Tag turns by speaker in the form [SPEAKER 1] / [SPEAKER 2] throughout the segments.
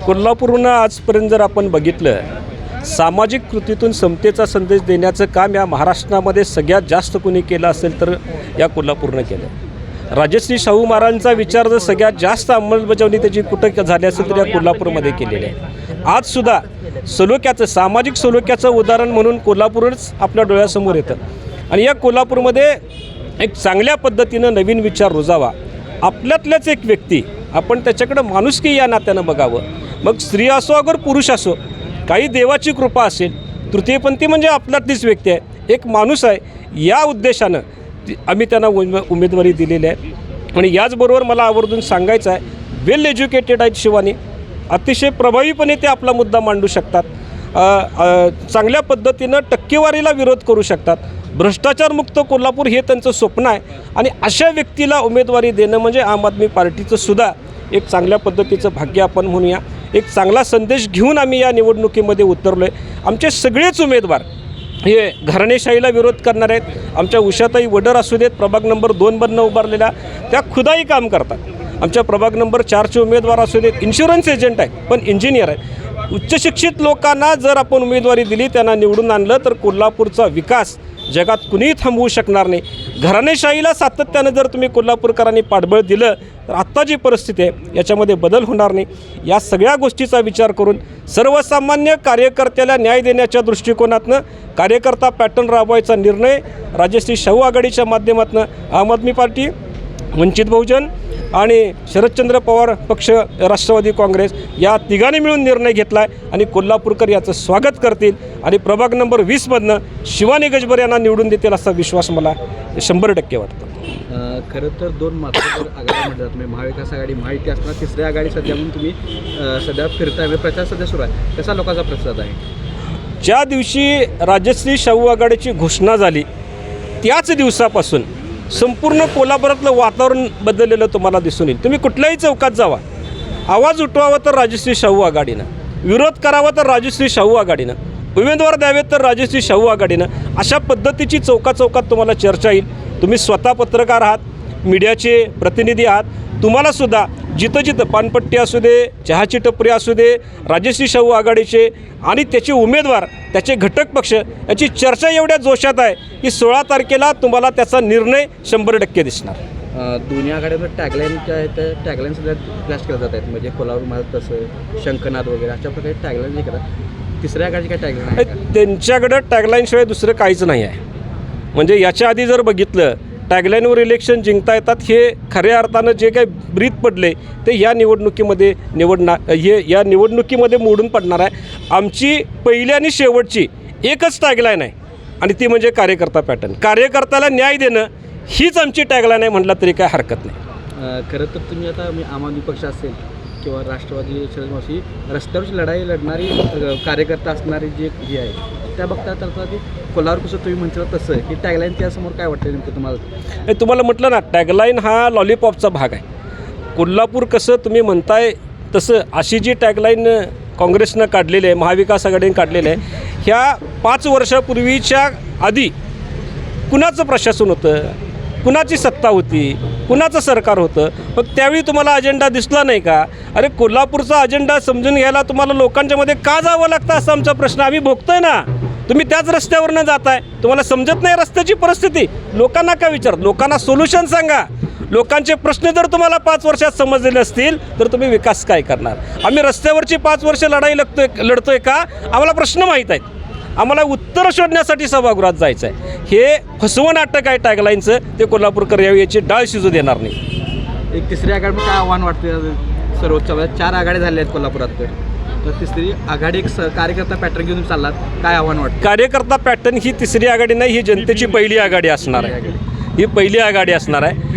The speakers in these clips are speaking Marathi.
[SPEAKER 1] कोल्हापूरनं आजपर्यंत जर आपण बघितलं, सामाजिक कृतीतून समतेचा संदेश देण्याचं काम या महाराष्ट्रामध्ये सगळ्यात जास्त कोणी केलं असेल तर या कोल्हापूरनं केलं। राजश्री शाहू महाराजांचा विचार जर सगळ्यात जास्त अंमलबजावणी त्याची कुठं झाली असेल तर या कोल्हापूरमध्ये केलेली आहे। आजसुद्धा सलोख्याचं, सामाजिक सलोख्याचं उदाहरण म्हणून कोल्हापूरच आपल्या डोळ्यासमोर येतं आणि या कोल्हापूरमध्ये एक चांगल्या पद्धतीनं नवीन विचार रुजावा। आपल्यातल्याच एक व्यक्ती, आपण त्याच्याकडं माणुसकी या नात्यानं बघावं, मग स्त्री असो अगर पुरुष असो, काही देवाची कृपा असेल, तृतीयपंथी म्हणजे आपल्यातलीच व्यक्ती आहे, एक माणूस आहे, या उद्देशानं आम्ही त्यांना उमेदवारी दिलेली आहे। आणि याचबरोबर मला आवर्जून सांगायचं आहे, वेल एज्युकेटेड आहेत शिवानी, अतिशय प्रभावीपणे ते आपला मुद्दा मांडू शकतात, चांगल्या पद्धतीनं टक्केवारीला विरोध करू शकतात, भ्रष्टाचारमुक्त कोल्हापूर हे त्यांचं स्वप्न आहे आणि अशा व्यक्तीला उमेदवारी देणं म्हणजे आम आदमी पार्टीचं सुद्धा एक चांगल्या पद्धतीचं भाग्य आपण म्हणूया। एक चांगला संदेश घेऊन आम्ही या निवडणुकीमध्ये उतरलो आहे। आमचे सगळेच उमेदवार हे घराणेशाहीला विरोध करणार आहेत। आमच्या उषाताई वडर असू देत, प्रभाग नंबर 2 उभारलेल्या, त्या खुदाई काम करतात। आमच्या प्रभाग नंबर 4चे उमेदवार असू देत, इन्शुरन्स एजंट आहे पण इंजिनियर आहे। उच्च शिक्षित लोकांना जर आपण उमेदवारी दिली, त्यांना निवडून आणलं तर कोल्हापूरचा विकास जगात कुणीही थांबवू शकणार नाही। घराणेशाहीला सातत्यानं जर तुम्ही कोल्हापूरकरांनी पाठबळ दिलं तर आत्ता जी परिस्थिती आहे याच्यामध्ये बदल होणार नाही। या सगळ्या गोष्टीचा विचार करून सर्वसामान्य कार्यकर्त्याला न्याय देण्याच्या दृष्टिकोनातनं कार्यकर्ता पॅटर्न राबवायचा निर्णय राजश्री शाहू आघाडीच्या माध्यमातून आम आदमी पार्टी, वंचित बहुजन आणि शरदचंद्र पवार पक्ष, राष्ट्रवादी काँग्रेस या तिघांनी मिळून निर्णय घेतला आहे आणि कोल्हापूरकर याचं स्वागत करतील आणि प्रभाग नंबर 20मधनं शिवानी गजबर यांना निवडून देतील असा विश्वास मला 100% वाटतो।
[SPEAKER 2] खरं तर 2 मातबर आघाडी म्हणतात, तुम्ही महाविकास आघाडी, माहिती असताना तिसरी आघाडी सध्या म्हणून तुम्ही सध्या फिरताय, म्हणजे प्रचार सध्या सुरू आहे, कसा लोकांचा प्रतिसाद आहे?
[SPEAKER 1] ज्या दिवशी राजश्री शाहू आघाडीची घोषणा झाली त्याच दिवसापासून संपूर्ण कोल्हापुरातलं वातावरण बदललेलं तुम्हाला दिसून येईल। तुम्ही कुठल्याही चौकात जावा, आवाज उठवावा तर राजश्री शाहू आघाडीनं, विरोध करावा तर राजश्री शाहू आघाडीनं, उमेदवार द्यावेत तर राजश्री शाहू आघाडीनं, अशा पद्धतीची चौकात तुम्हाला चर्चा येईल। तुम्ही स्वतः पत्रकार आहात, मीडियाचे प्रतिनिधी आहात, तुम्हालासुद्धा जिथं पानपट्टी असू दे, चहाची टपरी असू दे, राजश्री शाहू आघाडीचे आणि त्याचे उमेदवार, त्याचे घटक पक्ष याची चर्चा एवढ्या जोशात आहे की 16 तारखेला तुम्हाला त्याचा निर्णय 100% दिसणार।
[SPEAKER 2] दोन्ही आघाड्यांवर टॅगलाईनच्या आहेत, टॅगलाईन सध्या फ्लॅश केल्या जात आहेत, म्हणजे कोल्हापूर माझं तसं, शंखनाद वगैरे अशा प्रकारे टॅगलाईन जे करतात। तिसऱ्या आघाडीची काय टॅगलाईन आहे?
[SPEAKER 1] त्यांच्याकडं टॅगलाईनशिवाय दुसरं काहीच नाही आहे। म्हणजे याच्या आधी जर बघितलं, टॅगलाईनवर इलेक्शन जिंकता येतात हे खऱ्या अर्थानं जे काही ब्रीद पडले ते या निवडणुकीमध्ये या निवडणुकीमध्ये मोडून पडणार आहे। आमची पहिली आणि शेवटची एकच टॅगलाईन आहे आणि ती म्हणजे कार्यकर्ता पॅटर्न, कार्यकर्त्याला न्याय देणं हीच आमची टॅगलाईन आहे म्हटलं तरी काय हरकत नाही।
[SPEAKER 2] खरं तर तुम्ही आता आम आदमी पक्ष असेल किंवा राष्ट्रवादी शरदवंशी रस्त्यावरची लढाई लढणारी कार्यकर्ता असणारी जी आहे त्या बघता तर ती कोल्हापूर कसं तुम्ही म्हटलं तसं की टॅगलाईन त्यासमोर काय वाटतं नेमकं तुम्हाला?
[SPEAKER 1] तुम्हाला म्हटलं ना, टॅगलाईन हा लॉलीपॉपचा भाग आहे। कोल्हापूर कसं तुम्ही म्हणताय तसं अशी जी टॅगलाईन काँग्रेसनं काढलेली आहे, महाविकास आघाडीने काढलेलं आहे, ह्या 5 वर्षापूर्वीच्या आधी कुणाचं प्रशासन होतं, कुणाची सत्ता होती, कुणाचं सरकार होतं, मग त्यावेळी तुम्हाला अजेंडा दिसला नाही का? अरे कोल्हापूरचा अजेंडा समजून घ्यायला तुम्हाला लोकांच्या मध्ये का जावं लागतं असा आमचा प्रश्न। आम्ही भोगतोय ना, तुम्ही त्याच रस्त्यावरनं जाताय, तुम्हाला समजत नाही रस्त्याची परिस्थिती, लोकांना काय विचारत, लोकांना सोल्युशन सांगा। लोकांचे प्रश्न जर तुम्हाला 5 वर्षात समजले नसतील तर तुम्ही विकास काय करणार? आम्ही रस्त्यावरची 5 वर्ष लढाई लढतोय का? आम्हाला प्रश्न माहीत आहेत, आम्हाला उत्तर शोधण्यासाठी सभागृहात जायचं आहे। हे फसवं नाटक आहे टॅगलाईनचं, ते कोल्हापूरकर याची डाळ शिजू देणार नाही।
[SPEAKER 2] एक तिसरी आघाडी काय आव्हान वाटतं? सर्वोच्च 4 आघाड्या झाल्या आहेत कोल्हापुरात, तर तिसरी आघाडी एक कार्यकर्ता पॅटर्न घेऊन चाललात, काय आव्हान वाटतं?
[SPEAKER 1] कार्यकर्ता पॅटर्न ही तिसरी आघाडी नाही, ही जनतेची पहिली आघाडी असणार आहे। ही पहिली आघाडी असणार आहे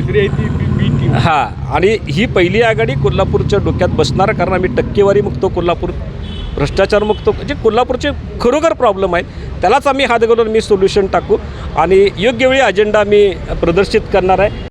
[SPEAKER 1] हां, आणि ही पहिली आघाडी कोल्हापूरच्या डोक्यात बसणार, कारण आम्ही टक्केवारी मुक्त कोल्हापूर, भ्रष्टाचारमुक्त, जे कोल्हापूरचे खरोखर प्रॉब्लेम आहेत त्यालाच आम्ही हात घालून मी सोल्युशन टाकू आणि योग्य वेळी अजेंडा मी प्रदर्शित करणार आहे।